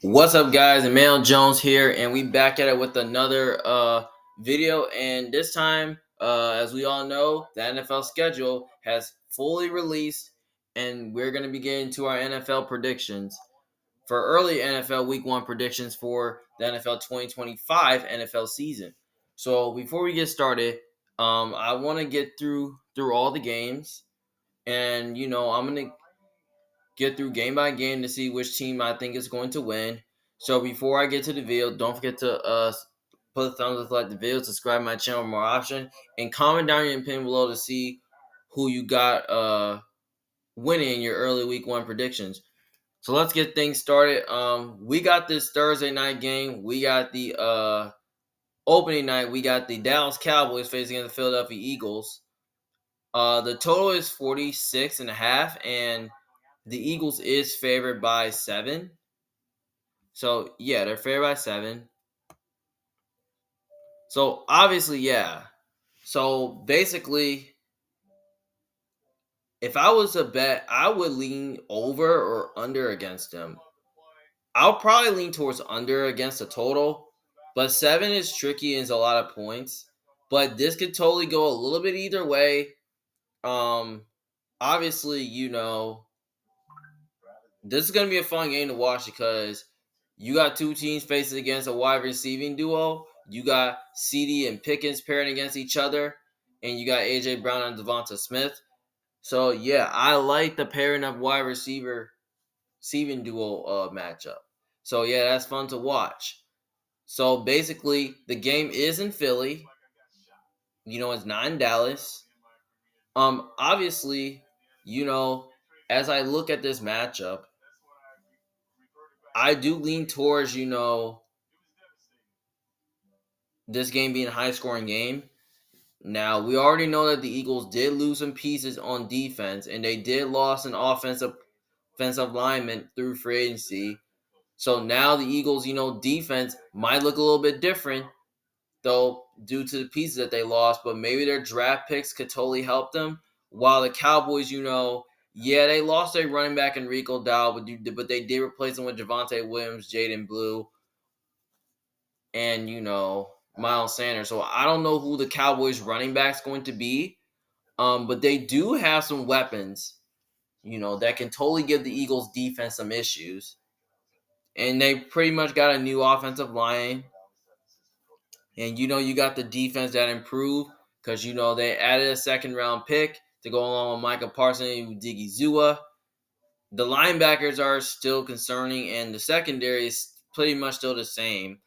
What's up, guys? Emmanuel Jones here, and we back at it with another video. And this time, as we all know, the NFL schedule has fully released, and we're going to be getting to our NFL predictions for early NFL Week 1 predictions for the NFL 2025 NFL season. So before we get started, I want to get through all the games, and I'm going to get through game by game to see which team I think is going to win. So before I get to the video, don't forget to put a thumbs up, like the video, subscribe to my channel for more options, and comment down your opinion below to see who you got winning your early week 1 predictions. So let's get things started. We got this Thursday night game. We got the opening night. We got the Dallas Cowboys facing the Philadelphia Eagles. The total is 46.5, and the Eagles is favored by 7. So, yeah, they're favored by 7. So, obviously, yeah. So, basically, if I was to bet, I would lean over or under against them. I'll probably lean towards under against the total. But 7 is tricky and is a lot of points. But this could totally go a little bit either way. Obviously, this is going to be a fun game to watch because you got two teams facing against a wide receiving duo. You got CD and Pickens pairing against each other. And you got A.J. Brown and Devonta Smith. So, yeah, I like the pairing of wide receiver receiving duo matchup. So, yeah, that's fun to watch. So, basically, the game is in Philly. It's not in Dallas. Obviously, as I look at this matchup, I do lean towards, this game being a high-scoring game. Now, we already know that the Eagles did lose some pieces on defense, and they did lose an offensive lineman through free agency. So now the Eagles, defense might look a little bit different, though, due to the pieces that they lost, but maybe their draft picks could totally help them. While the Cowboys, they lost their running back Enrico Dow, but they did replace him with Javonte Williams, Jaden Blue, and, Miles Sanders. So I don't know who the Cowboys running back's going to be, but they do have some weapons, that can totally give the Eagles defense some issues. And they pretty much got a new offensive line. And, you got the defense that improved because, they added a second-round pick to go along with Micah Parsons and Diggy Zua. The linebackers are still concerning, and the secondary is pretty much still the same.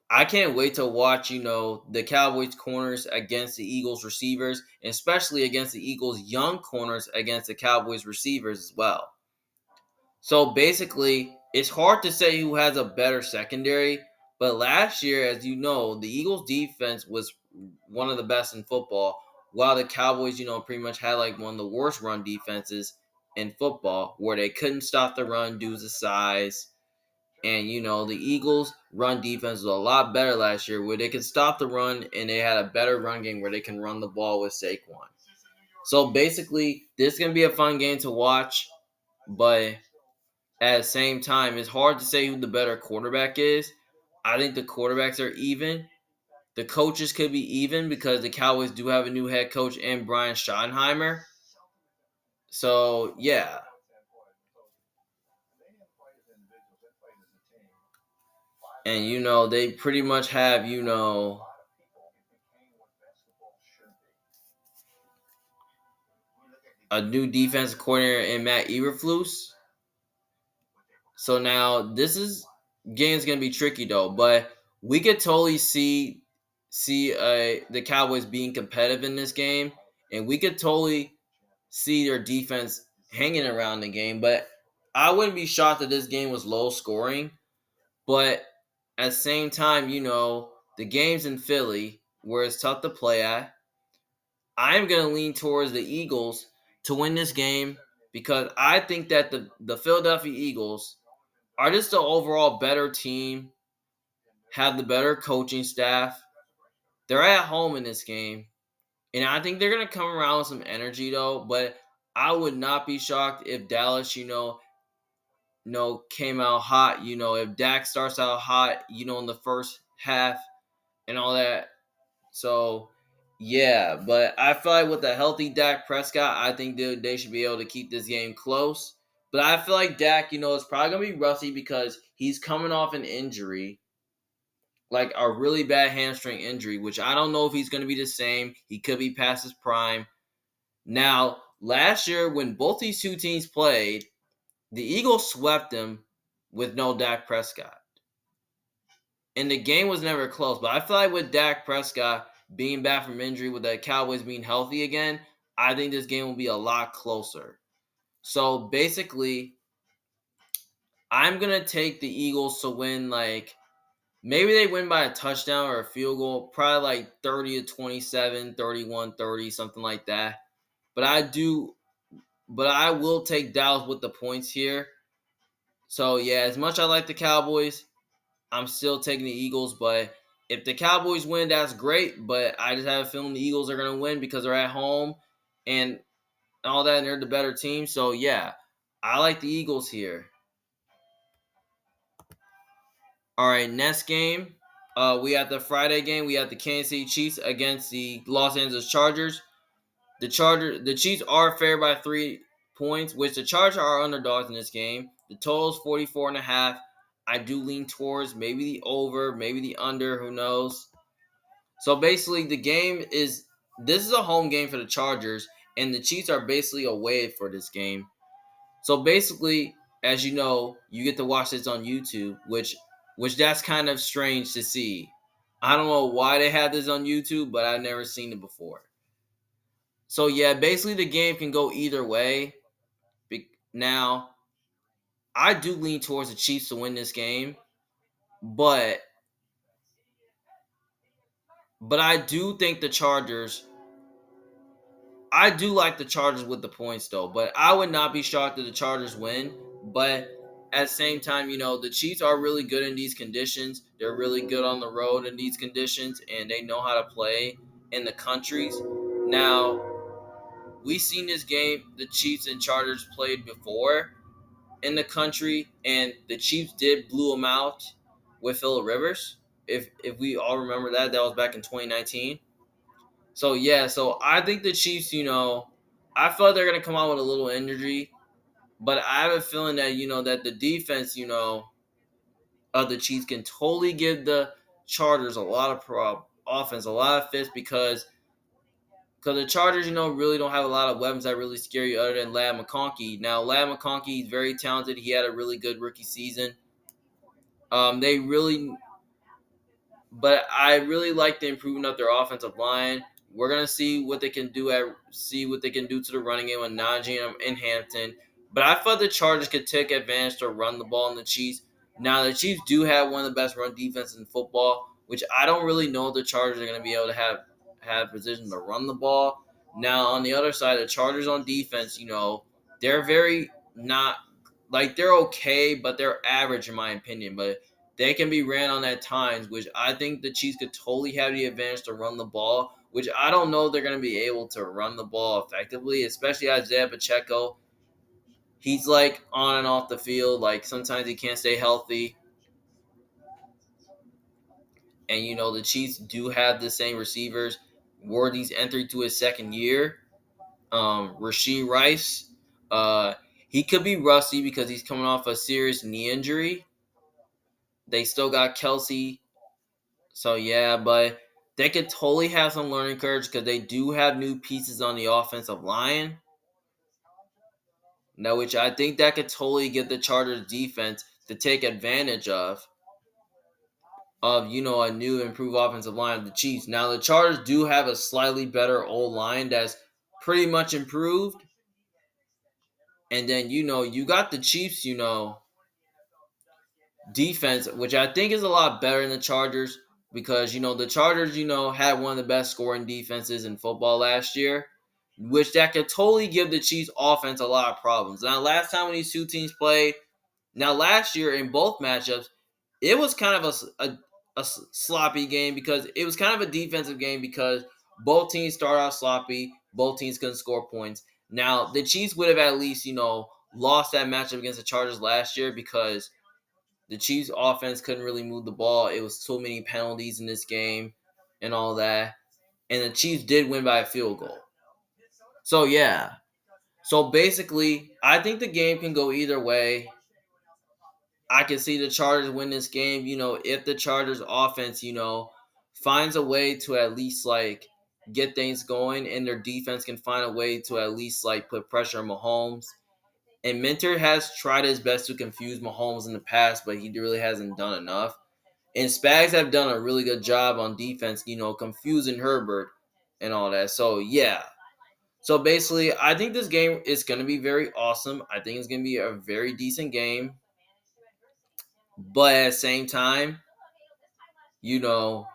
I can't wait to watch, the Cowboys corners against the Eagles receivers, and especially against the Eagles young corners against the Cowboys receivers as well. So basically, it's hard to say who has a better secondary, but last year, as you know, the Eagles defense was one of the best in football, while the Cowboys, pretty much had like one of the worst run defenses in football, where they couldn't stop the run due to size. And, the Eagles' run defense was a lot better last year, where they could stop the run, and they had a better run game where they can run the ball with Saquon. So, basically, this is going to be a fun game to watch, but at the same time, it's hard to say who the better quarterback is. I think the quarterbacks are even. The coaches could be even because the Cowboys do have a new head coach in Brian Schottenheimer. So, yeah. And, they pretty much have, a new defensive coordinator in Matt Eberflus. So now this game's going to be tricky, though. But we could totally see the Cowboys being competitive in this game. And we could totally see their defense hanging around the game. But I wouldn't be shocked that this game was low scoring. But at the same time, the game's in Philly, where it's tough to play at. I'm going to lean towards the Eagles to win this game because I think that the Philadelphia Eagles are just the overall better team, have the better coaching staff. They're at home in this game. And I think they're going to come around with some energy, though. But I would not be shocked if Dallas, came out hot. If Dak starts out hot, in the first half and all that. So, yeah, but I feel like with a healthy Dak Prescott, I think they should be able to keep this game close. But I feel like Dak, is probably going to be rusty because he's coming off an injury, like a really bad hamstring injury, which I don't know if he's going to be the same. He could be past his prime. Now, last year when both these two teams played, the Eagles swept them with no Dak Prescott. And the game was never close. But I feel like with Dak Prescott being back from injury, with the Cowboys being healthy again, I think this game will be a lot closer. So basically, I'm going to take the Eagles to win, like, maybe they win by a touchdown or a field goal, probably like 30-27, 31-30, something like that. But I will take Dallas with the points here. So yeah, as much as I like the Cowboys, I'm still taking the Eagles. But if the Cowboys win, that's great. But I just have a feeling the Eagles are going to win because they're at home and all that, and they're the better team. So yeah, I like the Eagles here. All right, next game. We have the Friday game. We have the Kansas City Chiefs against the Los Angeles Chargers. The Chiefs are favored by 3 points, which the Chargers are underdogs in this game. The total is 44.5. I do lean towards maybe the over, maybe the under, who knows. So basically this is a home game for the Chargers, and the Chiefs are basically away for this game. So basically, as you know, you get to watch this on YouTube, which that's kind of strange to see. I don't know why they have this on YouTube, but I've never seen it before. So yeah, basically the game can go either way. Now, I do lean towards the Chiefs to win this game, but I do think the Chargers. I do like the Chargers with the points though, but I would not be shocked if the Chargers win. But at the same time, the Chiefs are really good in these conditions. They're really good on the road in these conditions, and they know how to play in the countries. Now, we've seen this game, the Chiefs and Chargers played before in the country, and the Chiefs did blew them out with Phillip Rivers. If we all remember that was back in 2019. So yeah, so I think the Chiefs, I feel like they're gonna come out with a little energy, but I have a feeling that that the defense, of the Chiefs can totally give the Chargers a lot of offense, a lot of fits because the Chargers, really don't have a lot of weapons that really scare you other than Ladd McConkey. Now, Ladd McConkey is very talented. He had a really good rookie season. They really, but I really like the improvement of their offensive line. We're gonna see what they can do to the running game with Najee and Hampton. But I thought the Chargers could take advantage to run the ball on the Chiefs. Now the Chiefs do have one of the best run defenses in football, which I don't really know if the Chargers are gonna be able to have position to run the ball. Now on the other side, the Chargers on defense, they're very not like they're okay, but they're average in my opinion. But they can be ran on at times, which I think the Chiefs could totally have the advantage to run the ball, which I don't know if they're going to be able to run the ball effectively, especially Isaiah Pacheco. He's like on and off the field. Like sometimes he can't stay healthy. And, the Chiefs do have the same receivers. Worthy's entered to his second year. Rashee Rice, he could be rusty because he's coming off a serious knee injury. They still got Kelsey. So yeah, but they could totally have some learning curves because they do have new pieces on the offensive line. Now, which I think that could totally get the Chargers defense to take advantage of a new improved offensive line of the Chiefs. Now the Chargers do have a slightly better old line that's pretty much improved. And then you got the Chiefs, defense, which I think is a lot better than the Chargers because the Chargers had one of the best scoring defenses in football last year, which that could totally give the Chiefs offense a lot of problems. Now last time when these two teams played, now last year in both matchups, it was kind of a sloppy game because it was kind of a defensive game because both teams started out sloppy, both teams couldn't score points. Now the Chiefs would have at least lost that matchup against the Chargers last year because the Chiefs offense couldn't really move the ball. It was so many penalties in this game and all that. And the Chiefs did win by a field goal. So yeah. So basically, I think the game can go either way. I can see the Chargers win this game, if the Chargers offense, finds a way to at least like get things going and their defense can find a way to at least like put pressure on Mahomes. And Minter has tried his best to confuse Mahomes in the past, but he really hasn't done enough. And Spags have done a really good job on defense, confusing Herbert and all that. So yeah. So basically, I think this game is going to be very awesome. I think it's going to be a very decent game. But at the same time, you know,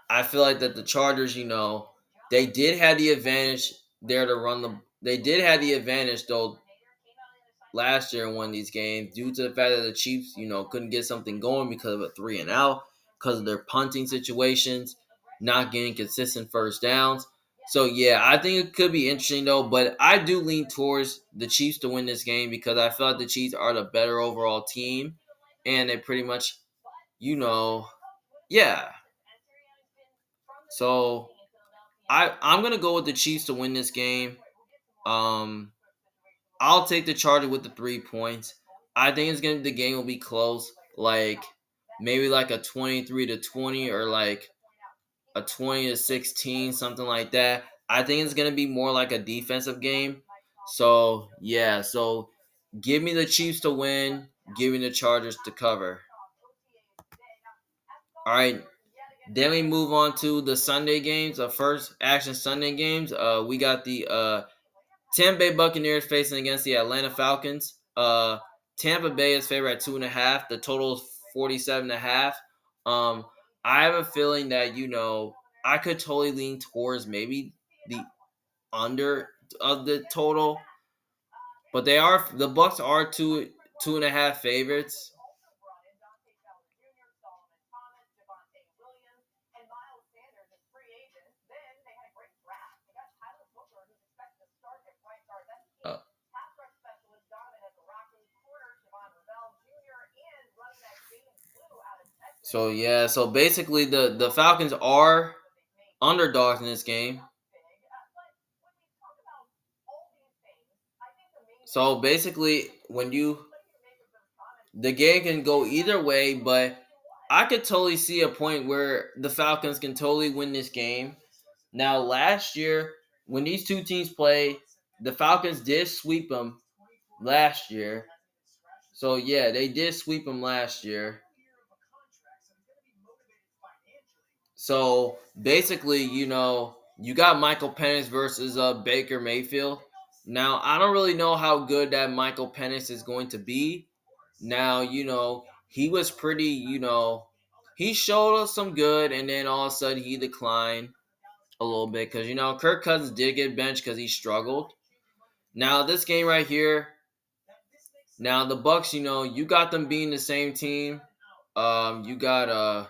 I feel like that the Chargers, they did have the advantage there to run the. They did have the advantage though last year in one of these games due to the fact that the Chiefs, couldn't get something going because of a 3-and-out, because of their punting situations, not getting consistent first downs. So yeah, I think it could be interesting though, but I do lean towards the Chiefs to win this game because I feel like the Chiefs are the better overall team, and they pretty much, yeah. So I'm gonna go with the Chiefs to win this game. Um, I'll take the Chargers with the 3 points. I think the game will be close, like maybe like a 23-20 or like a 20-16, something like that. I think it's gonna be more like a defensive game. So yeah, so give me the Chiefs to win, give me the Chargers to cover. All right, then we move on to the Sunday games. The first action Sunday games. We got the Tampa Bay Buccaneers facing against the Atlanta Falcons. Tampa Bay is favored at 2.5. The total is 47.5. I have a feeling that I could totally lean towards maybe the under of the total, but the Bucs are 2.5 favorites. Uh, so yeah, so basically the Falcons are underdogs in this game. So basically, the game can go either way, but I could totally see a point where the Falcons can totally win this game. Now, last year, when these two teams play, the Falcons did sweep them last year. So yeah, they did sweep them last year. So basically, you got Michael Penix versus Baker Mayfield. Now, I don't really know how good that Michael Penix is going to be. Now, he was pretty, he showed us some good, and then all of a sudden he declined a little bit because, Kirk Cousins did get benched because he struggled. Now, this game right here, now the Bucs, you got them being the same team. You got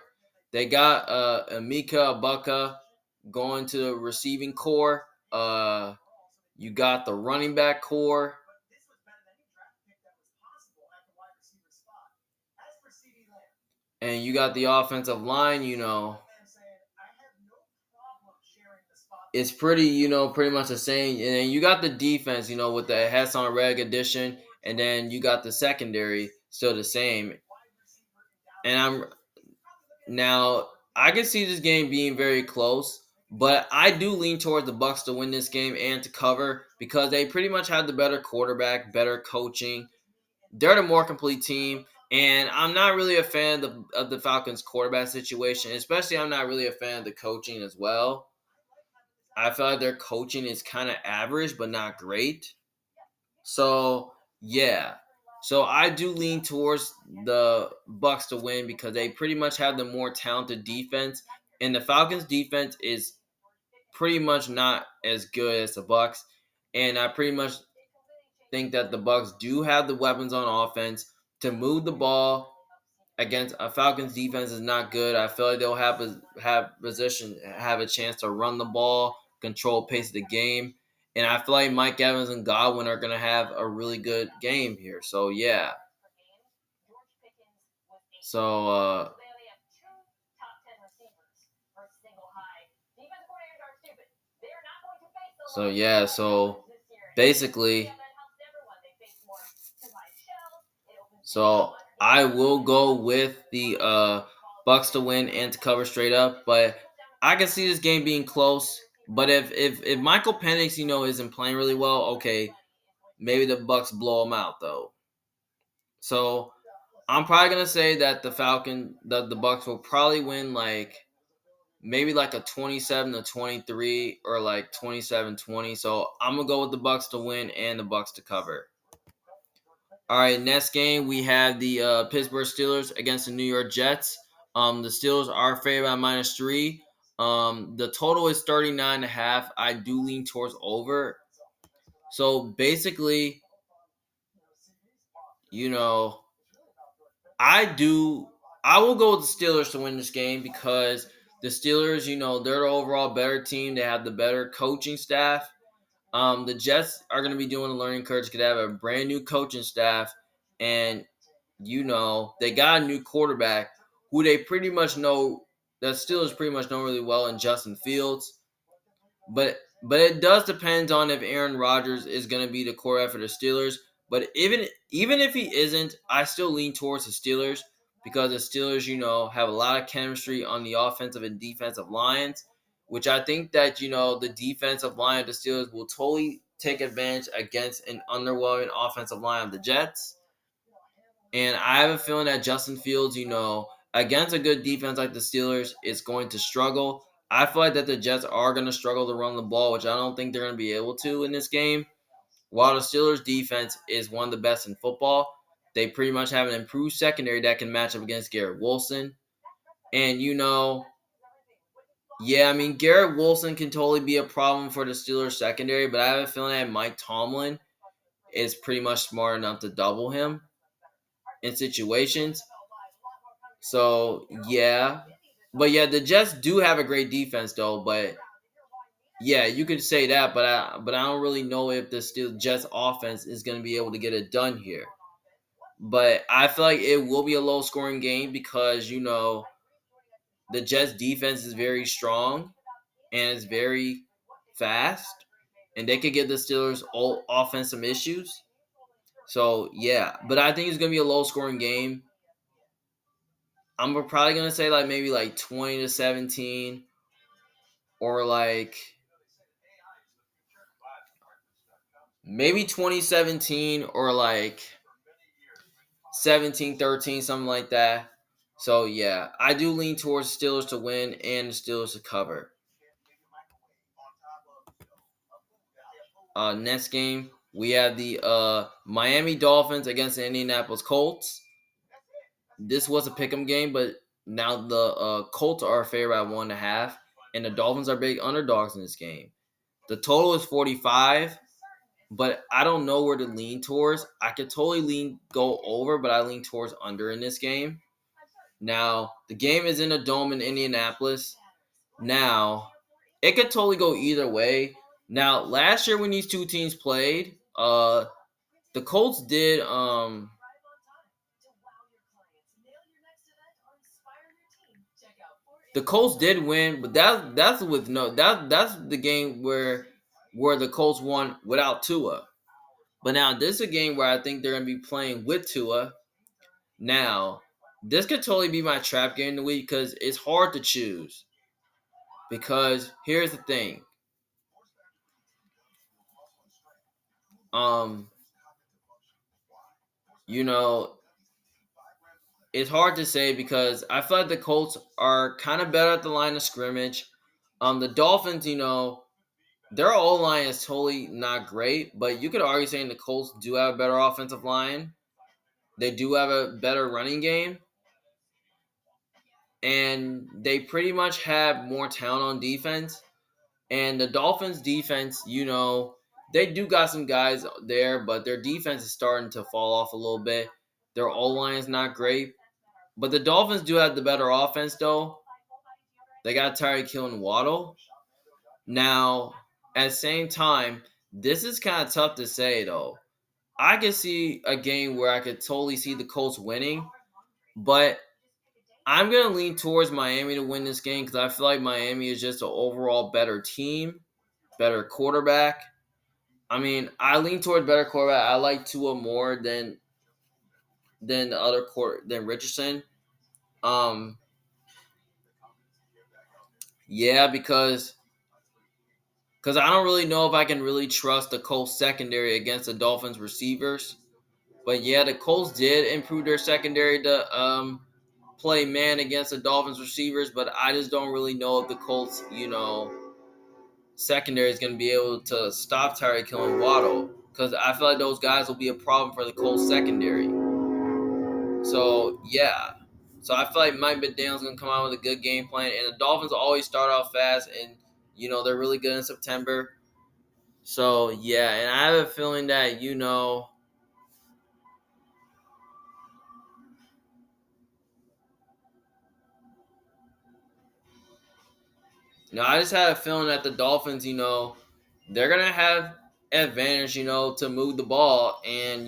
they got Emeka Ibaka going to the receiving core. You got the running back core. And you got the offensive line, it's pretty, pretty much the same. And then you got the defense, with the Hassan Reg addition, and then you got the secondary still the same. And now I can see this game being very close, but I do lean towards the Bucs to win this game and to cover because they pretty much have the better quarterback, better coaching. They're the more complete team. And I'm not really a fan of the Falcons quarterback situation, especially I'm not really a fan of the coaching as well. I feel like their coaching is kind of average, but not great. So yeah, so I do lean towards the Bucs to win because they pretty much have the more talented defense, and the Falcons' defense is pretty much not as good as the Bucs. And I pretty much think that the Bucs do have the weapons on offense to move the ball against a Falcons defense is not good. I feel like they'll have a chance to run the ball, control pace of the game, And I feel like Mike Evans and Godwin are going to have a really good game here. So, yeah. So, so basically, so I will go with the Bucks to win and to cover straight up, but I can see this game being close. But if Michael Penix, isn't playing really well, okay, maybe the Bucks blow him out though. So I'm probably gonna say that the Bucks will probably win maybe like a 27-23 or like 27-20. So I'm gonna go with the Bucks to win and the Bucks to cover. All right, next game we have the Pittsburgh Steelers against the New York Jets. The Steelers are favored by -3. The total is 39.5. I do lean towards over. So basically, you know, I will go with the Steelers to win this game because the Steelers, they're the overall better team. They have the better coaching staff. The Jets are going to be doing a learning curve because they have a brand new coaching staff, and they got a new quarterback who they pretty much know. The Steelers pretty much know really well in Justin Fields, but it does depend on if Aaron Rodgers is going to be the quarterback for the Steelers. But even if he isn't, I still lean towards the Steelers because the Steelers, have a lot of chemistry on the offensive and defensive lines, which I think that the defensive line of the Steelers will totally take advantage against an underwhelming offensive line of the Jets. And I have a feeling that Justin Fields, against a good defense like the Steelers, is going to struggle. I feel like that the Jets are going to struggle to run the ball, which I don't think they're going to be able to in this game. While the Steelers' defense is one of the best in football, they pretty much have an improved secondary that can match up against Garrett Wilson. And, Garrett Wilson can totally be a problem for the Steelers' secondary, but I have a feeling that Mike Tomlin is pretty much smart enough to double him in situations. So, yeah. But, yeah, the Jets do have a great defense, though. But, yeah, you could say that. But I don't really know if the Jets offense is going to be able to get it done here. But I feel like it will be a low-scoring game because, the Jets defense is very strong and it's very fast. And they could give the Steelers all offense some issues. So, yeah. But I think it's going to be a low-scoring game. I'm probably going to say maybe 20-17 or maybe 2017 or 17-13, something like that. So, yeah, I do lean towards Steelers to win and the Steelers to cover. Next game, we have the Miami Dolphins against the Indianapolis Colts. This was a pick'em game, but now the Colts are favored by 1.5, and the Dolphins are big underdogs in this game. The total is 45, but I don't know where to lean towards. I could totally go over, but I lean towards under in this game. Now, the game is in a dome in Indianapolis. Now, it could totally go either way. Now, last year when these two teams played, the Colts did win, but that's the game where the Colts won without Tua. But now this is a game where I think they're gonna be playing with Tua. Now, this could totally be my trap game of the week because it's hard to choose. Because here's the thing. It's hard to say because I feel like the Colts are kind of better at the line of scrimmage. The Dolphins, their O-line is totally not great, but you could argue saying the Colts do have a better offensive line. They do have a better running game. And they pretty much have more talent on defense. And the Dolphins defense, they do got some guys there, but their defense is starting to fall off a little bit. Their O-line is not great. But the Dolphins do have the better offense, though. They got Tyreek Hill and Waddle. Now, at the same time, This is kind of tough to say though. I could see a game where I could totally see the Colts winning, but I'm gonna lean towards Miami to win this game because I feel like Miami is just an overall better team, better quarterback. I mean, I lean toward better quarterback. I like Tua more than the other than Richardson. Um, yeah, because I don't really know if I can really trust the Colts secondary against the Dolphins receivers. But yeah, the Colts did improve their secondary to play man against the Dolphins receivers, but I just don't really know if the Colts, secondary is going to be able to stop Tyreek Hill and Waddle because I feel like those guys will be a problem for the Colts secondary. So yeah, so I feel like Mike McDaniel's going to come out with a good game plan, and the Dolphins always start off fast, and they're really good in September. So yeah, and I have a feeling that I just have a feeling that the Dolphins, they're gonna have advantage, to move the ball, and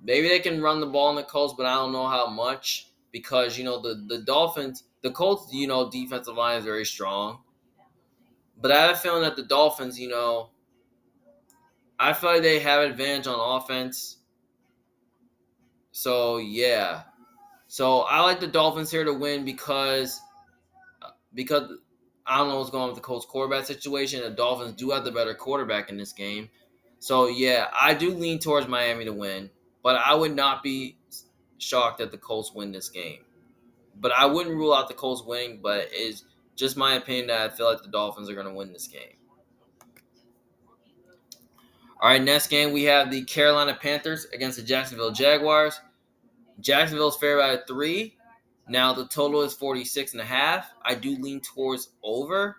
maybe they can run the ball in the Colts, but I don't know how much because the Dolphins, the Colts, defensive line is very strong, but I have a feeling that the Dolphins, I feel like they have advantage on offense. So yeah, so I like the Dolphins here to win because I don't know what's going on with the Colts quarterback situation. The Dolphins do have the better quarterback in this game. So yeah, I do lean towards Miami to win, but I would not be shocked that the Colts win this game. But I wouldn't rule out the Colts winning, but it's just my opinion that I feel like the Dolphins are going to win this game. All right, next game we have the Carolina Panthers against the Jacksonville Jaguars. Jacksonville's favored by 3. Now the total is 46.5. I do lean towards over.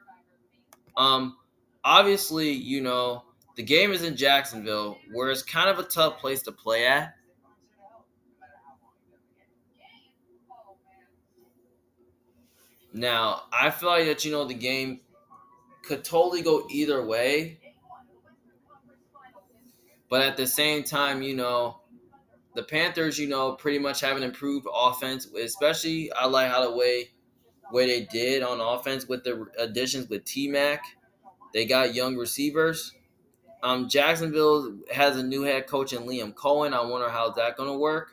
Um, Obviously, the game is in Jacksonville, where it's kind of a tough place to play at. Now, I feel like that the game could totally go either way, but at the same time, the Panthers, pretty much have an improved offense. Especially, I like how the way they did on offense with the additions with T Mac. They got young receivers. Jacksonville has a new head coach in Liam Cohen. I wonder how that's going to work.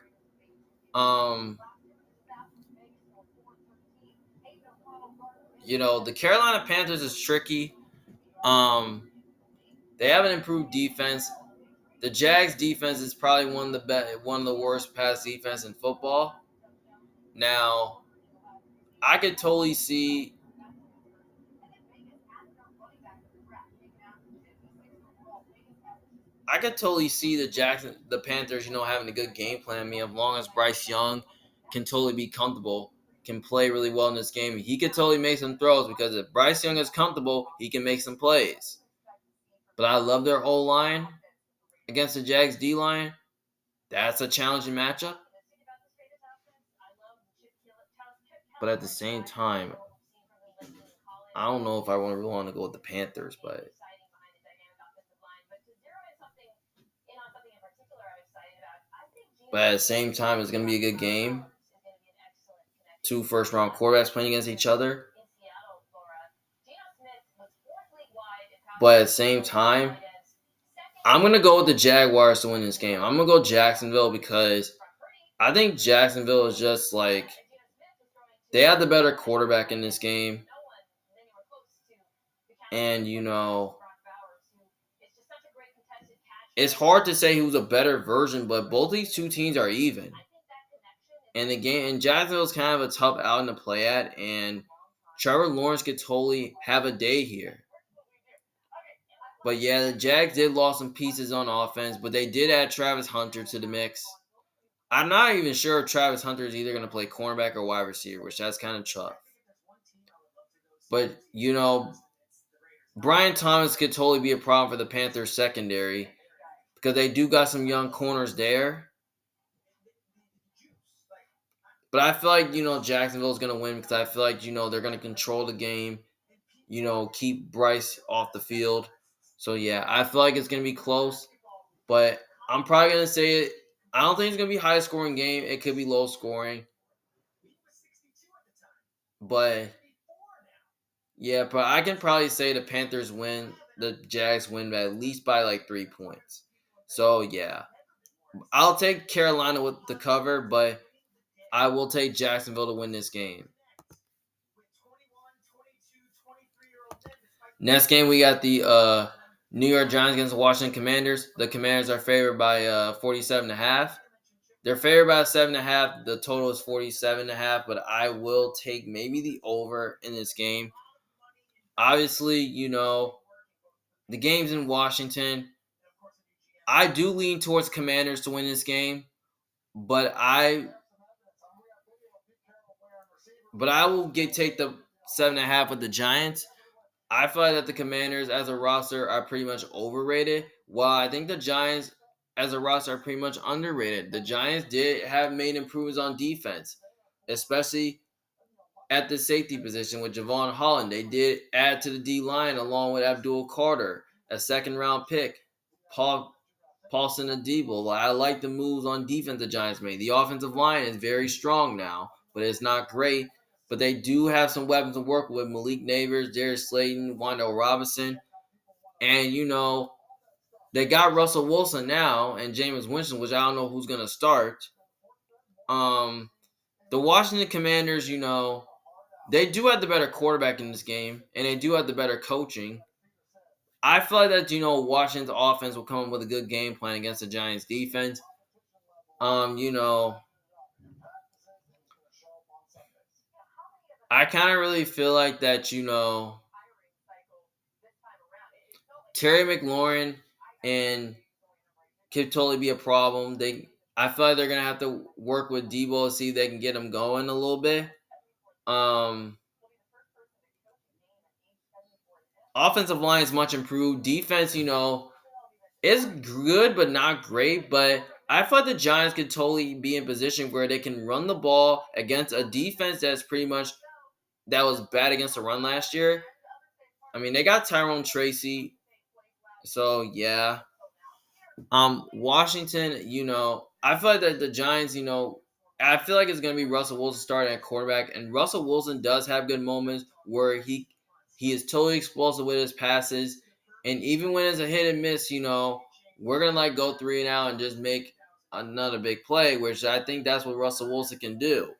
Um, the Carolina Panthers is tricky. Um, they have an improved defense. The Jags defense is probably one of the worst pass defense in football. Now, I could totally see the Panthers, having a good game plan. I mean, as long as Bryce Young can totally be comfortable, can play really well in this game, he could totally make some throws because if Bryce Young is comfortable, he can make some plays. But I love their O line against the Jags D line. That's a challenging matchup. But at the same time, I don't know if I really want to go with the Panthers, but at the same time, it's going to be a good game. 2 first-round quarterbacks playing against each other. But at the same time, I'm going to go with the Jaguars to win this game. I'm going to go Jacksonville because I think Jacksonville is just like they have the better quarterback in this game. And, it's hard to say who's a better version, but both these two teams are even. And the game in Jacksonville is kind of a tough outing to play at, and Trevor Lawrence could totally have a day here. But yeah, the Jags did lose some pieces on offense, but they did add Travis Hunter to the mix. I'm not even sure if Travis Hunter is either going to play cornerback or wide receiver, which that's kind of tough. But, Brian Thomas could totally be a problem for the Panthers secondary because they do got some young corners there. But I feel like, Jacksonville's going to win because I feel like, they're going to control the game, keep Bryce off the field. So yeah, I feel like it's gonna be close, but I'm probably gonna say it. I don't think it's gonna be high scoring game. It could be low scoring, but yeah, but I can probably say the Panthers win, the Jags win at least by like 3 points. So yeah, I'll take Carolina with the cover, but I will take Jacksonville to win this game. Next game, we got the New York Giants against the Washington Commanders. The Commanders are favored by 47.5. They're favored by 7.5. The total is 47.5, but I will take maybe the over in this game. Obviously, the game's in Washington. I do lean towards Commanders to win this game, but I will take the 7.5 with the Giants. I feel like that the Commanders as a roster are pretty much overrated, while I think the Giants as a roster are pretty much underrated. The Giants did have made improvements on defense, especially at the safety position with Javon Holland. They did add to the D line along with Abdul Carter, a second round pick, Paulson Adebo. I like the moves on defense the Giants made. The offensive line is very strong now, but it's not great. But they do have some weapons to work with. Malik Neighbors, Darius Slayton, Wandale Robinson. And, they got Russell Wilson now and Jameis Winston, which I don't know who's going to start. The Washington Commanders, they do have the better quarterback in this game, and they do have the better coaching. I feel like that, Washington's offense will come up with a good game plan against the Giants defense. I kind of really feel like that, Terry McLaurin and could totally be a problem. I feel like they're gonna have to work with Debo to see if they can get him going a little bit. Offensive line is much improved. Defense, is good but not great. But I thought the Giants could totally be in position where they can run the ball against a defense that was bad against the run last year. I mean, they got Tyrone Tracy, so yeah. Washington, I feel like that the Giants, I feel like it's gonna be Russell Wilson starting at quarterback, and Russell Wilson does have good moments where he is totally explosive with his passes, and even when it's a hit and miss, we're gonna go 3-and-out and just make another big play, which I think that's what Russell Wilson can do.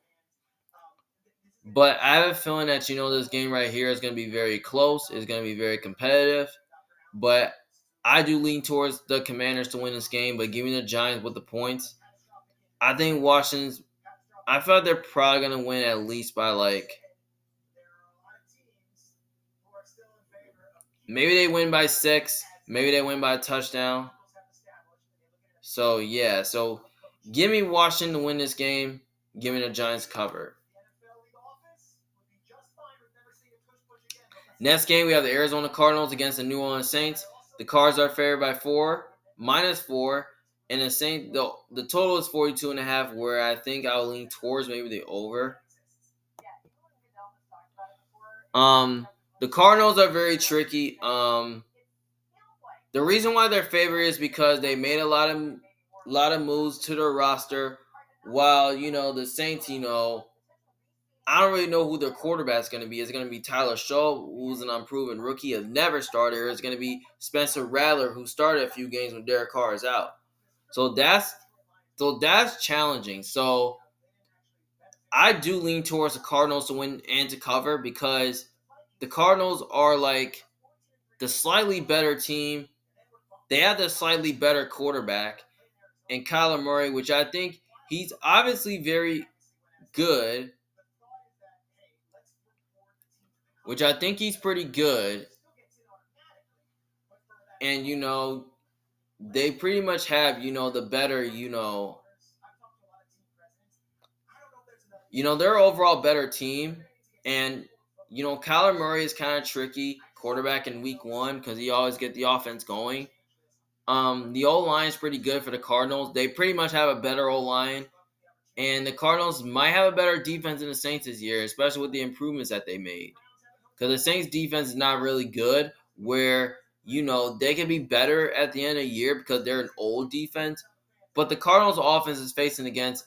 But I have a feeling that this game right here is gonna be very close. It's gonna be very competitive, but I do lean towards the Commanders to win this game, but give me the Giants with the points. I think I feel like they're probably going to win at least by maybe they win by 6. Maybe they win by a touchdown. So, yeah. So, give me Washington to win this game. Give me the Giants cover. Next game, we have the Arizona Cardinals against the New Orleans Saints. The Cards are favored by -4, and the Saints the total is 42.5, where I think I'll lean towards maybe the over. The Cardinals are very tricky. The reason why they're favored is because they made a lot of moves to their roster, while the Saints, I don't really know who their quarterback's going to be. Is it going to be Tyler Shaw, who's an unproven rookie, has never started, or is it going to be Spencer Rattler, who started a few games when Derek Carr is out? So that's challenging. So I do lean towards the Cardinals to win and to cover, because the Cardinals are the slightly better team. They have the slightly better quarterback, and Kyler Murray, which I think he's obviously very good. Which I think he's pretty good. And, they pretty much have, the better, their overall better team. And, Kyler Murray is kind of tricky quarterback in week 1 because he always get the offense going. The O-line is pretty good for the Cardinals. They pretty much have a better O-line. And the Cardinals might have a better defense than the Saints this year, especially with the improvements that they made. Because the Saints defense is not really good, where they can be better at the end of the year because they're an old defense. But the Cardinals offense is facing against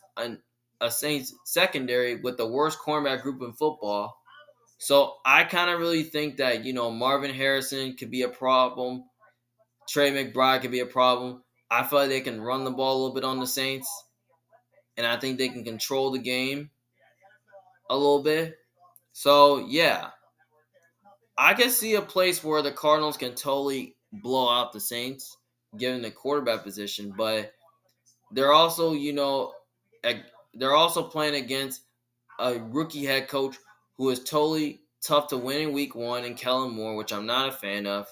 a Saints secondary with the worst cornerback group in football. So I kind of really think that, Marvin Harrison could be a problem. Trey McBride could be a problem. I feel like they can run the ball a little bit on the Saints. And I think they can control the game a little bit. So, yeah. I can see a place where the Cardinals can totally blow out the Saints, given the quarterback position. But they're also, they're also playing against a rookie head coach who is totally tough to win in week one in Kellen Moore, which I'm not a fan of.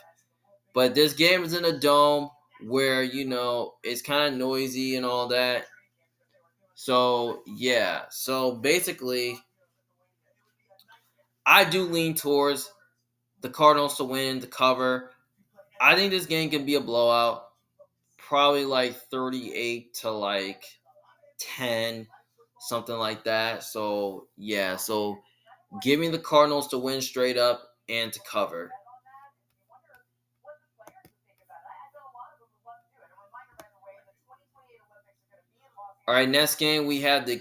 But this game is in a dome where, it's kind of noisy and all that. So, yeah. So, basically, I do lean towards the Cardinals to win, to cover. I think this game can be a blowout. Probably like 38 to like 10, something like that. So, yeah. So, give me the Cardinals to win straight up and to cover. All right, next game we have the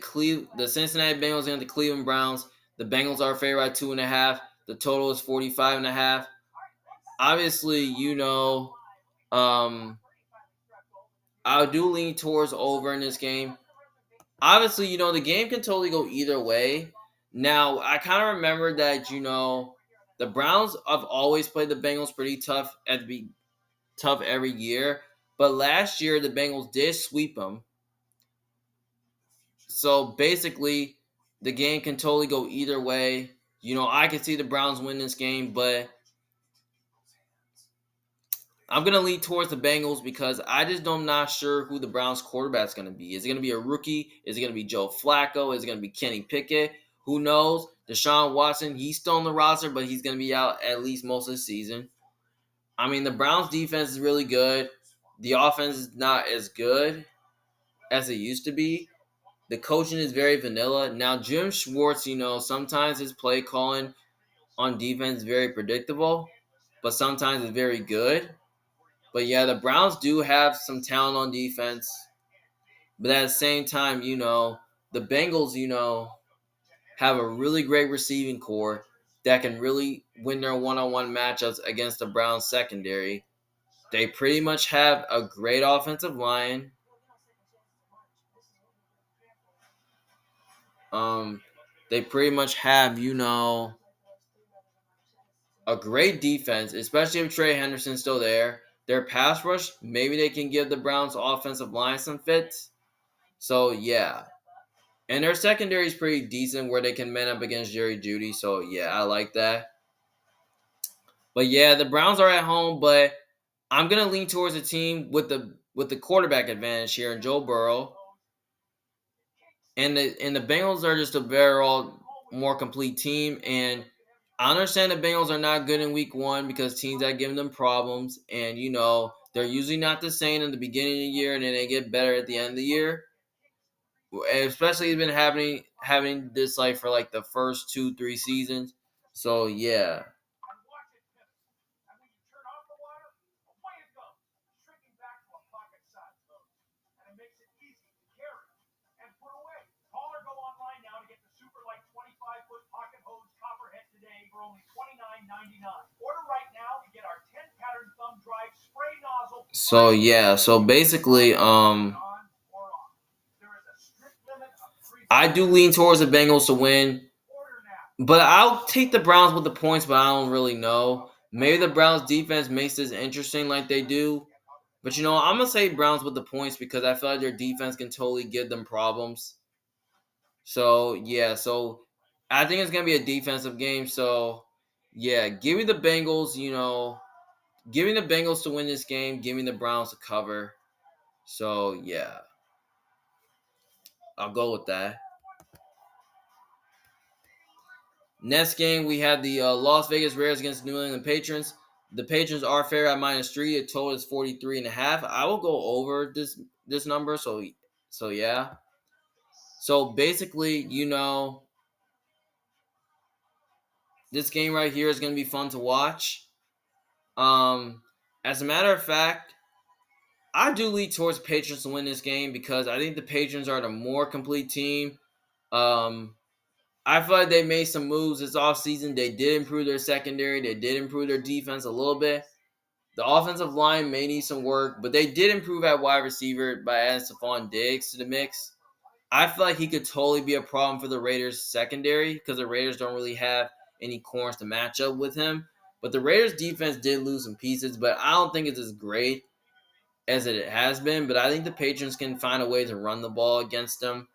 Cincinnati Bengals and the Cleveland Browns. The Bengals are favored by 2.5. The total is 45.5. Obviously, I do lean towards over in this game. Obviously, the game can totally go either way. Now, I kind of remember that, the Browns have always played the Bengals pretty tough tough every year. But last year, the Bengals did sweep them. So basically, the game can totally go either way. I can see the Browns win this game, but I'm going to lean towards the Bengals because I'm not sure who the Browns quarterback's going to be. Is it going to be a rookie? Is it going to be Joe Flacco? Is it going to be Kenny Pickett? Who knows? Deshaun Watson, he's still on the roster, but he's going to be out at least most of the season. I mean, the Browns defense is really good. The offense is not as good as it used to be. The coaching is very vanilla. Now, Jim Schwartz, sometimes his play calling on defense is very predictable, but sometimes it's very good. But yeah, the Browns do have some talent on defense. But at the same time, the Bengals, have a really great receiving core that can really win their one-on-one matchups against the Browns secondary. They pretty much have a great offensive line. They pretty much have, a great defense, especially if Trey Henderson's still there. Their pass rush, maybe they can give the Browns offensive line some fits. So, yeah. And their secondary is pretty decent where they can man up against Jerry Jeudy. So, yeah, I like that. But, yeah, the Browns are at home, but I'm going to lean towards a team with the quarterback advantage here in Joe Burrow. And the Bengals are just a very more complete team. And I understand the Bengals are not good in week one because teams are giving them problems. And, they're usually not the same in the beginning of the year and then they get better at the end of the year. Especially it's been having this like for like the first 2-3 seasons. So yeah. So yeah, so basically, I do lean towards the Bengals to win, but I'll take the Browns with the points, but I don't really know. Maybe the Browns defense makes this interesting like they do. But I'm gonna say Browns with the points because I feel like their defense can totally give them problems. So yeah, so I think it's gonna be a defensive game. So yeah, give me the Bengals. Give me the Bengals to win this game. Give me the Browns to cover. So yeah, I'll go with that. Next game we have the Las Vegas Raiders against New England Patriots. The Patriots are fair at -3. The total is 43.5. I will go over this number. So yeah. So basically, this game right here is going to be fun to watch. Um, as a matter of fact, I do lead towards Patriots to win this game because I think the Patriots are the more complete team. Um, I feel like they made some moves this offseason. They did improve their secondary. They did improve their defense a little bit. The offensive line may need some work, but they did improve at wide receiver by adding Stephon Diggs to the mix. I feel like he could totally be a problem for the Raiders secondary because the Raiders don't really have any corners to match up with him. But the Raiders defense did lose some pieces, but I don't think it's as great as it has been. But I think the Patriots can find a way to run the ball against them.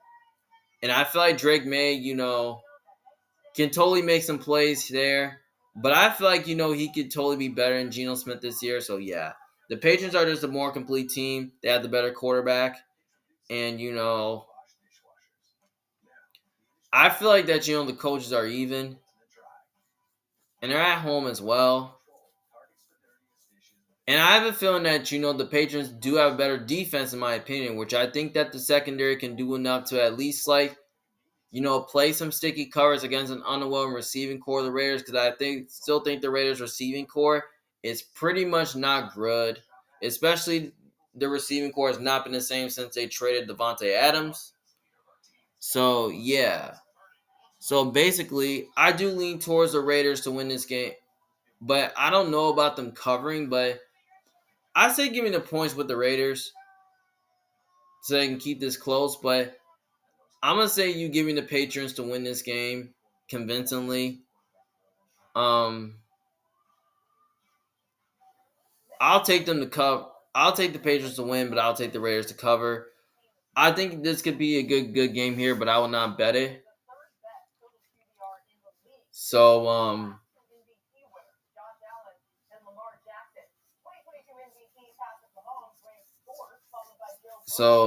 And I feel like Drake May, can totally make some plays there. But I feel like, he could totally be better than Geno Smith this year. So, yeah. The Patriots are just a more complete team. They have the better quarterback. And, I feel like that, the coaches are even. And they're at home as well. And I have a feeling that, the Patriots do have a better defense, in my opinion, which I think that the secondary can do enough to at least, play some sticky covers against an underwhelming receiving core of the Raiders, because still think the Raiders receiving core is pretty much not good. Especially the receiving core has not been the same since they traded Devontae Adams. So, yeah. So, basically, I do lean towards the Raiders to win this game. But I don't know about them covering, but I say give me the points with the Raiders so they can keep this close. But I'm going to say you give me the Patriots to win this game convincingly. Um, I'll take them to cover. I'll take the Patriots to win, but I'll take the Raiders to cover. I think this could be a good game here, but I will not bet it. So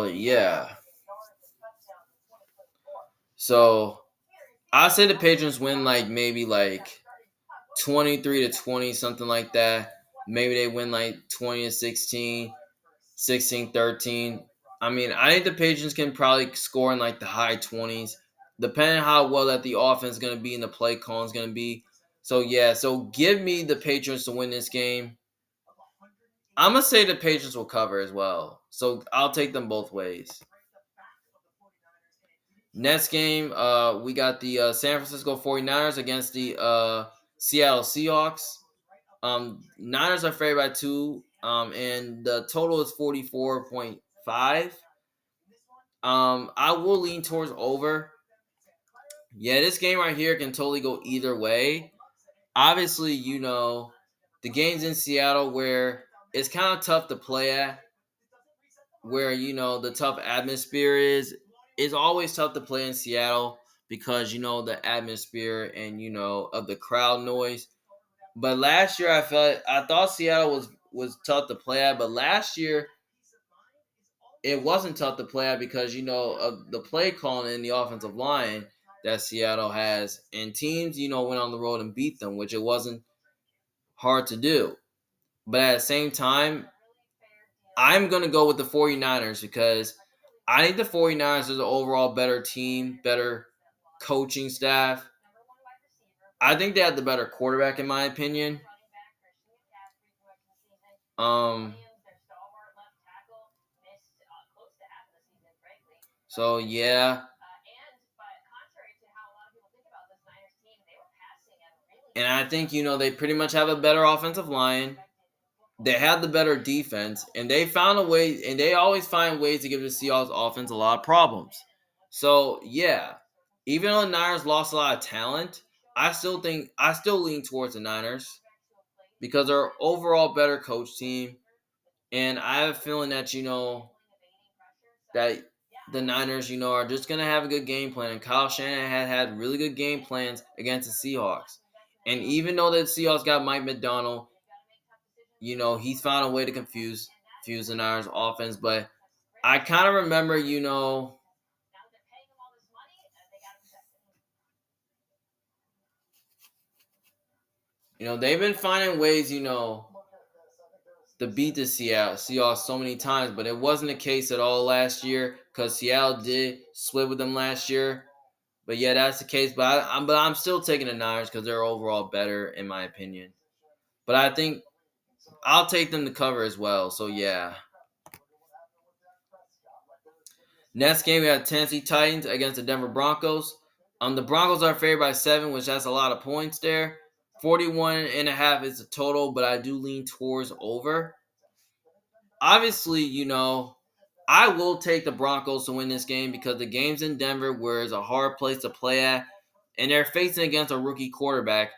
yeah. So I'll say the Patriots win maybe 23-20, something like that. Maybe they win 20-16, 16-13. I mean, I think the Patriots can probably score in the high 20s, depending on how well that the offense is going to be and the play call is going to be. So, yeah, so give me the Patriots to win this game. I'm going to say the Patriots will cover as well. So, I'll take them both ways. Next game, we got the San Francisco 49ers against the Seattle Seahawks. Niners are favored by 2, and the total is 44.5. I will lean towards over. Yeah, this game right here can totally go either way. Obviously, the game's in Seattle where it's kind of tough to play at, where, the tough atmosphere is. It's always tough to play in Seattle because, the atmosphere and, of the crowd noise. But last year, I thought Seattle was tough to play at, but last year it wasn't tough to play at because of the play calling in the offensive line that Seattle has, and teams went on the road and beat them, which it wasn't hard to do. But at the same time, I'm going to go with the 49ers because I think the 49ers is an overall better team, better coaching staff. I think they have the better quarterback, in my opinion. So, yeah. And I think, they pretty much have a better offensive line. They have the better defense. And they found a way, and they always find ways to give the Seahawks offense a lot of problems. So, yeah. Even though the Niners lost a lot of talent, I still lean towards the Niners because they're an overall better coach team. And I have a feeling that, that the Niners, are just going to have a good game plan. And Kyle Shanahan had really good game plans against the Seahawks. And even though the Seahawks got Mike McDonald, he's found a way to confuse the Niners offense. But I kind of remember, they've been finding ways, to beat the Seahawks so many times, but it wasn't the case at all last year because Seattle did split with them last year. But yeah, that's the case. But I'm still taking the Niners because they're overall better in my opinion. But I think I'll take them to cover as well. So yeah. Next game we have Tennessee Titans against the Denver Broncos. The Broncos are favored by 7, which has a lot of points there. 41.5 is the total, but I do lean towards over. Obviously, I will take the Broncos to win this game because the game's in Denver, where it's a hard place to play at, and they're facing against a rookie quarterback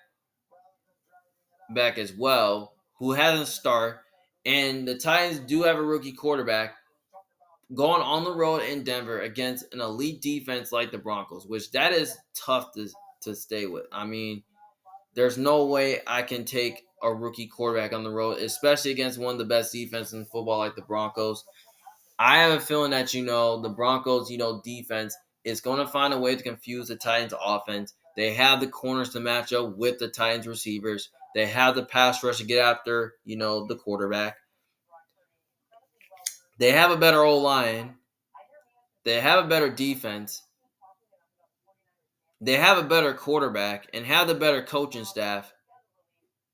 as well, who hasn't started. And the Titans do have a rookie quarterback going on the road in Denver against an elite defense like the Broncos, which that is tough to stay with. I mean, there's no way I can take a rookie quarterback on the road, especially against one of the best defenses in football like the Broncos. I have a feeling that, the Broncos, defense is going to find a way to confuse the Titans offense. They have the corners to match up with the Titans receivers. They have the pass rush to get after, the quarterback. They have a better O-line. They have a better defense. They have a better quarterback and have the better coaching staff.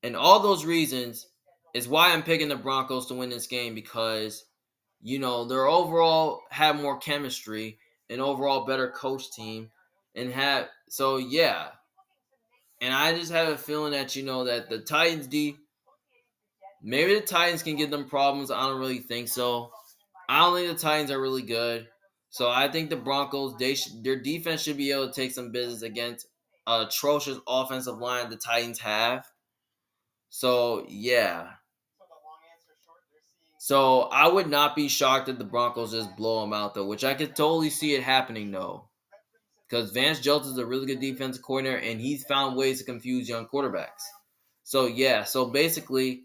And all those reasons is why I'm picking the Broncos to win this game because, they're overall have more chemistry and overall better coach team yeah. And I just have a feeling that, that the Titans maybe the Titans can give them problems. I don't really think so. I don't think the Titans are really good. So I think the Broncos, their defense should be able to take some business against an atrocious offensive line the Titans have. So, yeah. So, I would not be shocked if the Broncos just blow them out, though, which I could totally see it happening, though. Because Vance Joseph is a really good defensive coordinator, and he's found ways to confuse young quarterbacks. So, yeah. So, basically,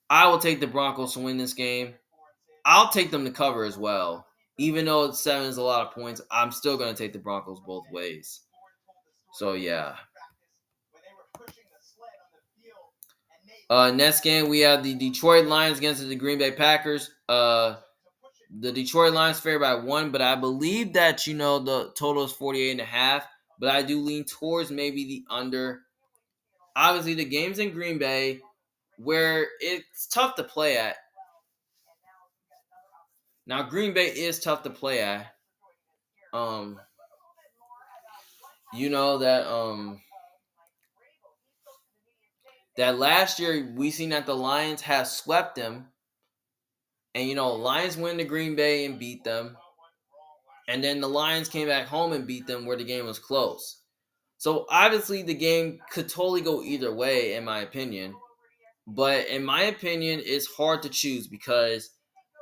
I will take the Broncos to win this game. I'll take them to cover as well. Even though 7 is a lot of points, I'm still going to take the Broncos both ways. So, yeah. Next game, we have the Detroit Lions against the Green Bay Packers. The Detroit Lions favored by 1, but I believe that, the total is 48.5. But I do lean towards maybe the under. Obviously, the game's in Green Bay, where it's tough to play at. Now, Green Bay is tough to play at. That last year we seen that the Lions have swept them, and Lions went to Green Bay and beat them, and then the Lions came back home and beat them where the game was close. So obviously the game could totally go either way, in my opinion. But in my opinion, it's hard to choose because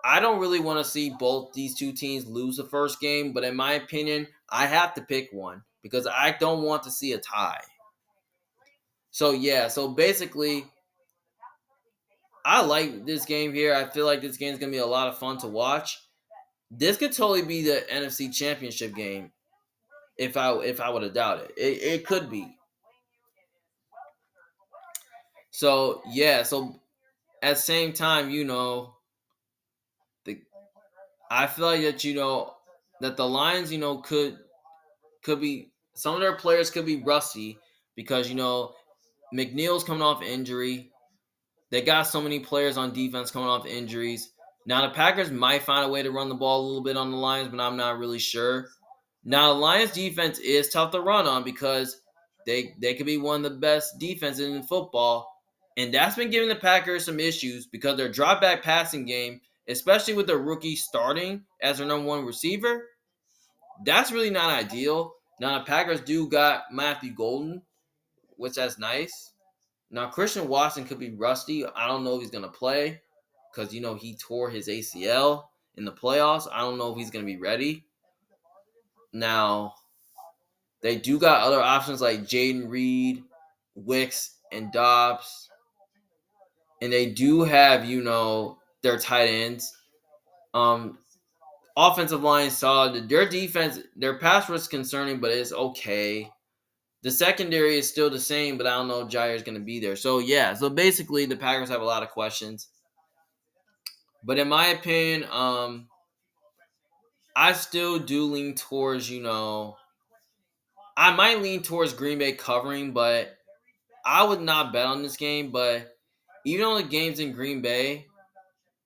I don't really want to see both these two teams lose the first game. But in my opinion, I have to pick one because I don't want to see a tie. So yeah, so basically, I like this game here. I feel like this game is going to be a lot of fun to watch. This could totally be the NFC Championship game if I would have doubted it. It could be. So yeah, so at the same time, I feel like that that the Lions, could be some of their players could be rusty because McNeil's coming off injury. They got so many players on defense coming off injuries. Now the Packers might find a way to run the ball a little bit on the Lions, but I'm not really sure. Now the Lions defense is tough to run on because they could be one of the best defenses in football. And that's been giving the Packers some issues because their drop back passing game, especially with the rookie starting as their number one receiver, that's really not ideal. Now the Packers do got Matthew Golden, which that's nice. Now Christian Watson could be rusty. I don't know if he's gonna play because he tore his ACL in the playoffs. I don't know if he's gonna be ready. Now they do got other options like Jaden Reed, Wicks, and Dobbs. And they do have, their tight ends. Offensive line solid. Their defense, their pass rush is concerning, but it's okay. The secondary is still the same, but I don't know if Jair's going to be there. So, yeah. So, basically, the Packers have a lot of questions. But in my opinion, I still do lean towards, I might lean towards Green Bay covering, but I would not bet on this game. But even though the game's in Green Bay,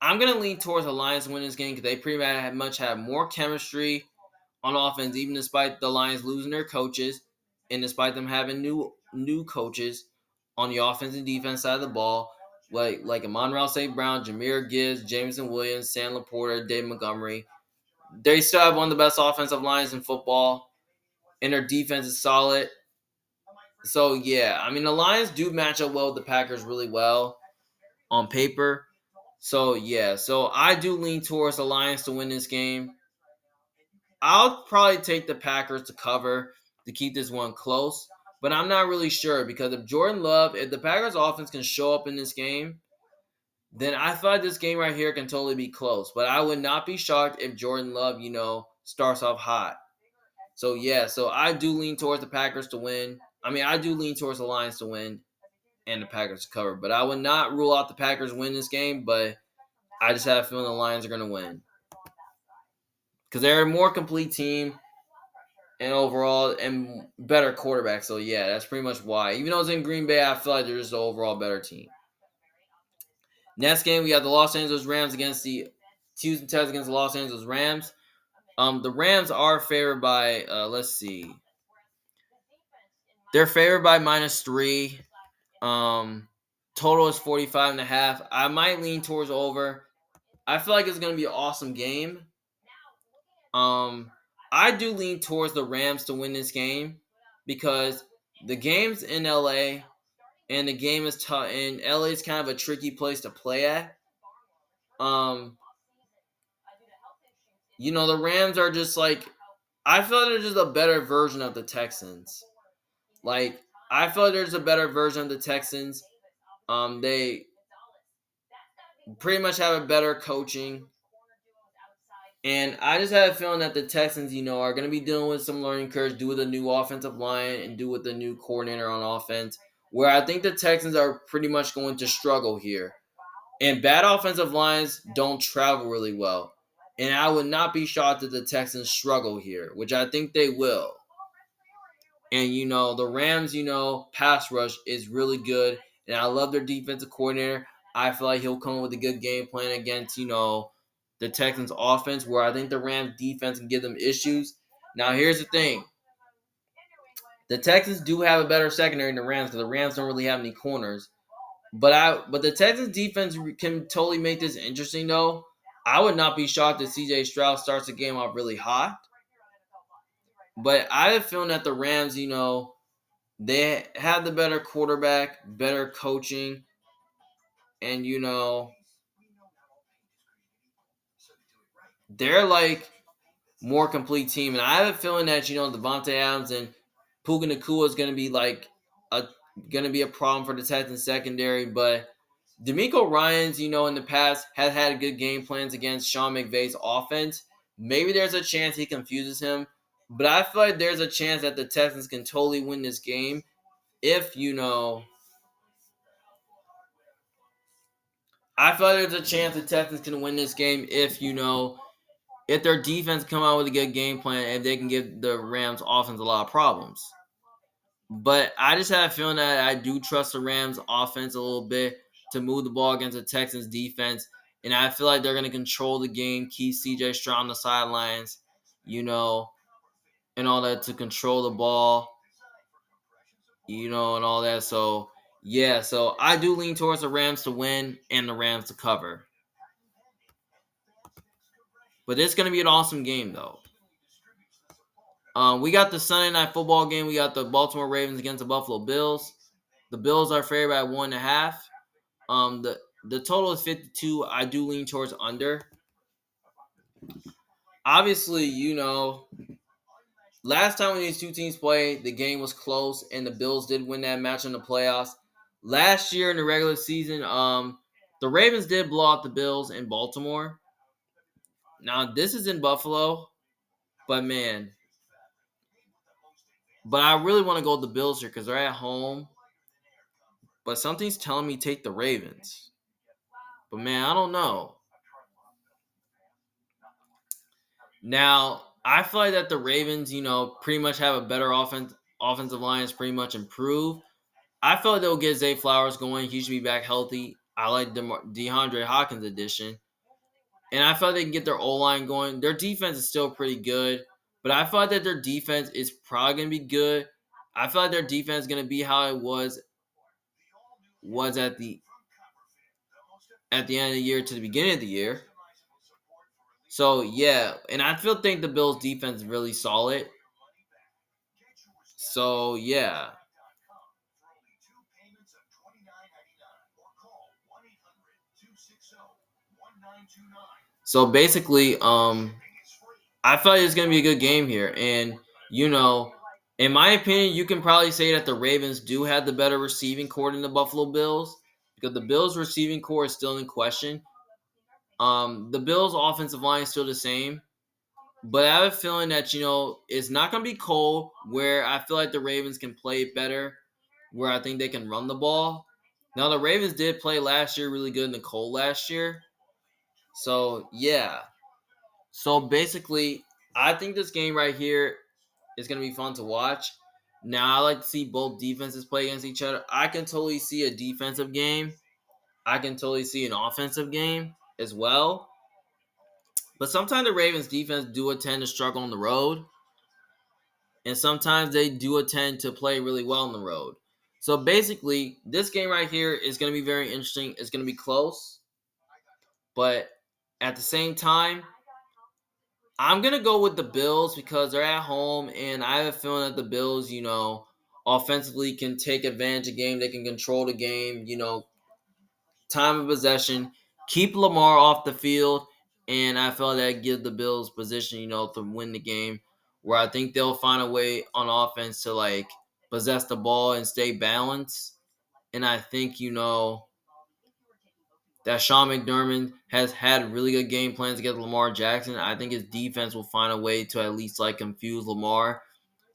I'm gonna lean towards the Lions winning this game because they pretty much have more chemistry on offense, even despite the Lions losing their coaches, and despite them having new coaches on the offense and defense side of the ball, like Amon-Ra St. Brown, Jahmyr Gibbs, Jameson Williams, Sam Laporta, Dave Montgomery. They still have one of the best offensive lines in football, and their defense is solid. So yeah, I mean the Lions do match up well with the Packers really well on paper. So yeah, so I do lean towards the Lions to win this game. I'll probably take the Packers to cover to keep this one close, but I'm not really sure because if the Packers offense can show up in this game, then I feel like this game right here can totally be close. But I would not be shocked if Jordan Love, starts off hot. So yeah, so I do lean towards the Packers to win. I mean, I do lean towards the Lions to win and the Packers to cover. But I would not rule out the Packers win this game, but I just have a feeling the Lions are going to win. Because they're a more complete team and overall and better quarterback. So yeah, that's pretty much why. Even though it's in Green Bay, I feel like they're just the overall better team. Next game, we got the Los Angeles Rams against the Houston Texans against the Los Angeles Rams. The Rams are favored by let's see. They're favored by -3. Total is 45.5. I might lean towards over. I feel like it's gonna be an awesome game. I do lean towards the Rams to win this game because the game's in LA and the game is tough. And LA is kind of a tricky place to play at. The Rams are just like I feel like they're just a better version of the Texans. Like I feel like there's a better version of the Texans. They pretty much have a better coaching. And I just have a feeling that the Texans, are going to be dealing with some learning curves, due with a new offensive line and due with the new coordinator on offense, where I think the Texans are pretty much going to struggle here. And bad offensive lines don't travel really well. And I would not be shocked if the Texans struggle here, which I think they will. And, the Rams, pass rush is really good. And I love their defensive coordinator. I feel like he'll come up with a good game plan against, the Texans offense, where I think the Rams defense can give them issues. Now, here's the thing. The Texans do have a better secondary than the Rams because the Rams don't really have any corners. But the Texans defense can totally make this interesting, though. I would not be shocked if C.J. Stroud starts the game off really hot. But I have a feeling that the Rams, they have the better quarterback, better coaching, and, they're like more complete team. And I have a feeling that, Devontae Adams and Puka Nacua is going to be a problem for the Texans secondary. But D'Amico Ryans, in the past has had good game plans against Sean McVay's offense. Maybe there's a chance he confuses him. But I feel like there's a chance that the Texans can totally win this game if, I feel like there's a chance the Texans can win this game if their defense come out with a good game plan and they can give the Rams offense a lot of problems. But I just have a feeling that I do trust the Rams offense a little bit to move the ball against the Texans defense. And I feel like they're going to control the game, keep CJ Stroud on the sidelines, and all that to control the ball, and all that. So, yeah, so I do lean towards the Rams to win and the Rams to cover. But it's going to be an awesome game, though. We got the Sunday Night Football game. We got the Baltimore Ravens against the Buffalo Bills. The Bills are favored by 1.5. The total is 52. I do lean towards under. Obviously, last time when these two teams played, the game was close, and the Bills did win that match in the playoffs. Last year in the regular season, the Ravens did blow out the Bills in Baltimore. Now, this is in Buffalo, but man. But I really want to go with the Bills here because they're at home. But something's telling me take the Ravens. But man, I don't know. Now, I feel like that the Ravens, pretty much have a better offensive line is pretty much improved. I feel like they'll get Zay Flowers going. He should be back healthy. I like DeAndre Hopkins addition. And I feel like they can get their O-line going. Their defense is still pretty good, but I feel like that their defense is probably going to be good. I feel like their defense is going to be how it was at the end of the year to the beginning of the year. So yeah, and I think the Bills defense is really solid. So yeah. So basically, I feel like it's gonna be a good game here, and you know, in my opinion, you can probably say that the Ravens do have the better receiving core than the Buffalo Bills because the Bills' receiving core is still in question. The Bills' offensive line is still the same, but I have a feeling that it's not gonna be cold. Where I feel like the Ravens can play better, where I think they can run the ball. Now the Ravens did play last year really good in the cold last year, so yeah. So basically, I think this game right here is going to be fun to watch. Now, I like to see both defenses play against each other. I can totally see a defensive game. I can totally see an offensive game as well. But sometimes the Ravens defense do tend to struggle on the road. And sometimes they do tend to play really well on the road. So basically, this game right here is going to be very interesting. It's going to be close. But at the same time, I'm gonna go with the Bills because they're at home, and I have a feeling that the Bills, offensively can take advantage of the game. They can control the game. Time of possession, keep Lamar off the field, and I feel that gives the Bills position, to win the game. Where I think they'll find a way on offense to possess the ball and stay balanced. And I think that Sean McDermott has had really good game plans against Lamar Jackson. I think his defense will find a way to at least confuse Lamar.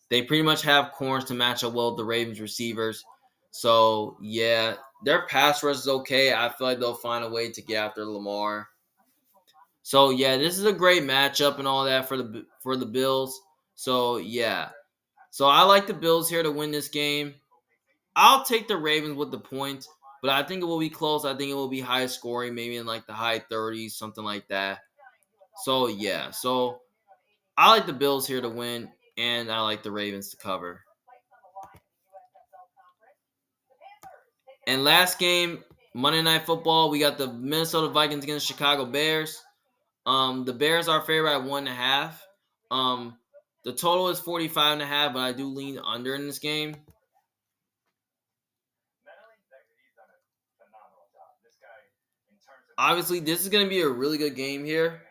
They pretty much have corners to match up well with the Ravens receivers. So yeah, their pass rush is okay. I feel like they'll find a way to get after Lamar. So yeah, this is a great matchup and all that for the Bills. So yeah. So I like the Bills here to win this game. I'll take the Ravens with the points, but I think it will be close. I think it will be high scoring, maybe in the high 30s, something like that. So yeah, so I like the Bills here to win, and I like the Ravens to cover. And last game, Monday Night Football, we got the Minnesota Vikings against Chicago Bears. The Bears are favored at 1.5. The total is 45.5, but I do lean under in this game. Obviously, this is going to be a really good game here.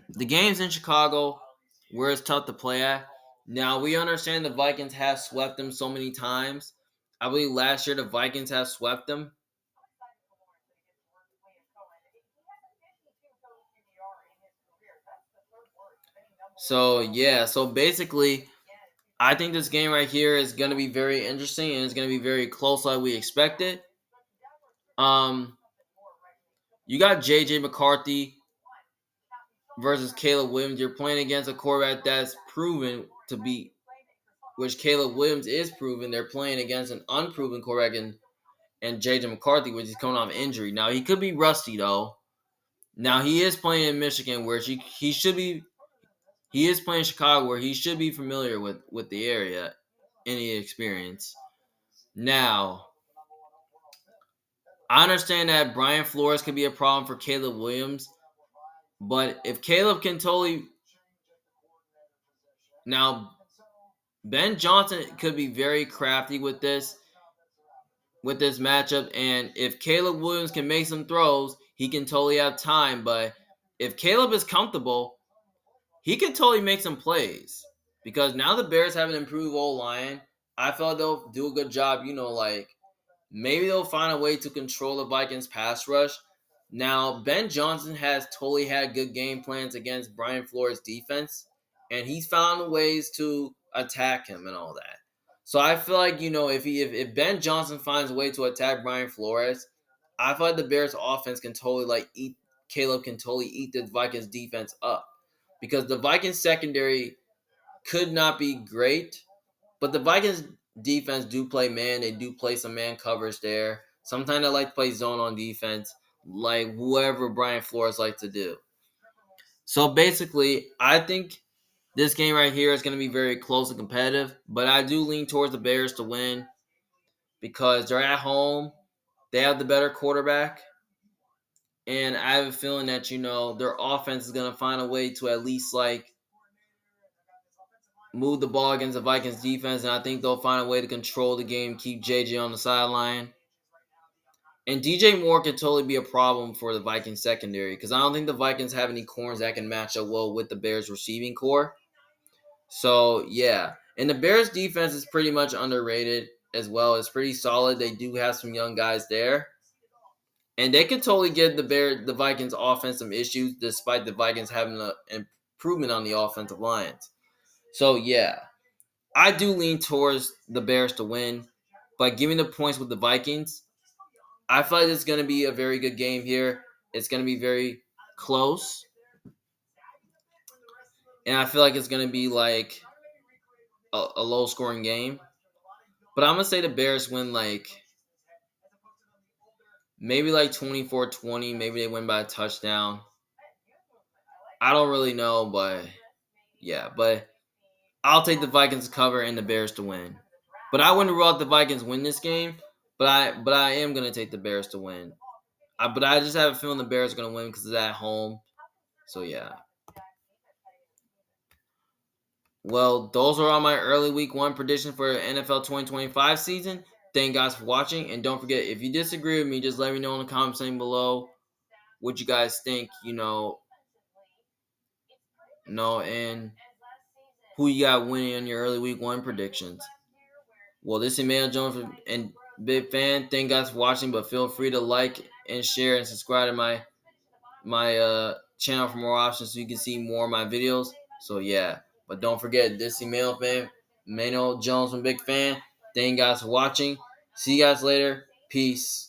The game's in Chicago, where it's tough to play at. Now, we understand the Vikings have swept them so many times. I believe last year the Vikings have swept them. So, yeah. So, basically, I think this game right here is going to be very interesting, and it's going to be very close like we expected. Um, you got J.J. McCarthy versus Caleb Williams. You're playing against a quarterback that's proven to be, which Caleb Williams is proven. They're playing against an unproven quarterback and J.J. McCarthy, which is coming off injury. Now, he could be rusty, though. Now, he is playing in Michigan, where he should be. He is playing Chicago, where he should be familiar with the area, any experience. Now, I understand that Brian Flores could be a problem for Caleb Williams, but if Caleb can totally now, Ben Johnson could be very crafty with this matchup, and if Caleb Williams can make some throws, he can totally have time. But if Caleb is comfortable, he can totally make some plays because now the Bears have an improved O-line. I felt they'll do a good job. Maybe they'll find a way to control the Vikings pass rush. Now, Ben Johnson has totally had good game plans against Brian Flores' defense, and he's found ways to attack him and all that. So I feel like, if Ben Johnson finds a way to attack Brian Flores, I feel like the Bears offense can totally Caleb can totally eat the Vikings defense up. Because the Vikings secondary could not be great, but the Vikings defense do play man. They do play some man coverage there. Sometimes I like to play zone on defense, like whoever Brian Flores likes to do. So basically, I think this game right here is going to be very close and competitive, but I do lean towards the Bears to win because they're at home. They have the better quarterback. And I have a feeling that, their offense is going to find a way to at least, move the ball against the Vikings defense. And I think they'll find a way to control the game, keep JJ on the sideline. And DJ Moore could totally be a problem for the Vikings secondary because I don't think the Vikings have any corners that can match up well with the Bears receiving core. So, yeah. And the Bears defense is pretty much underrated as well. It's pretty solid. They do have some young guys there. And they could totally give the Vikings offense some issues despite the Vikings having an improvement on the offensive lines. So, yeah. I do lean towards the Bears to win. But giving the points with the Vikings, I feel like it's going to be a very good game here. It's going to be very close. And I feel like it's going to be like a low-scoring game. But I'm going to say the Bears win maybe 24-20. Maybe they win by a touchdown. I don't really know, but yeah. But I'll take the Vikings to cover and the Bears to win. But I wouldn't rule out the Vikings win this game. But I am going to take the Bears to win. But I just have a feeling the Bears are going to win because it's at home. So, yeah. Well, those are all my early week 1 predictions for the NFL 2025 season. Thank you guys for watching. And don't forget, if you disagree with me, just let me know in the comment section below what you guys think, and who you got winning on your early week 1 predictions. Well, this is Emmanuel Jones and big fan. Thank you guys for watching, but feel free to like and share and subscribe to my channel for more options so you can see more of my videos. So, yeah. But don't forget, this is Emmanuel Jones from Big Fan. Thank you guys for watching. See you guys later. Peace.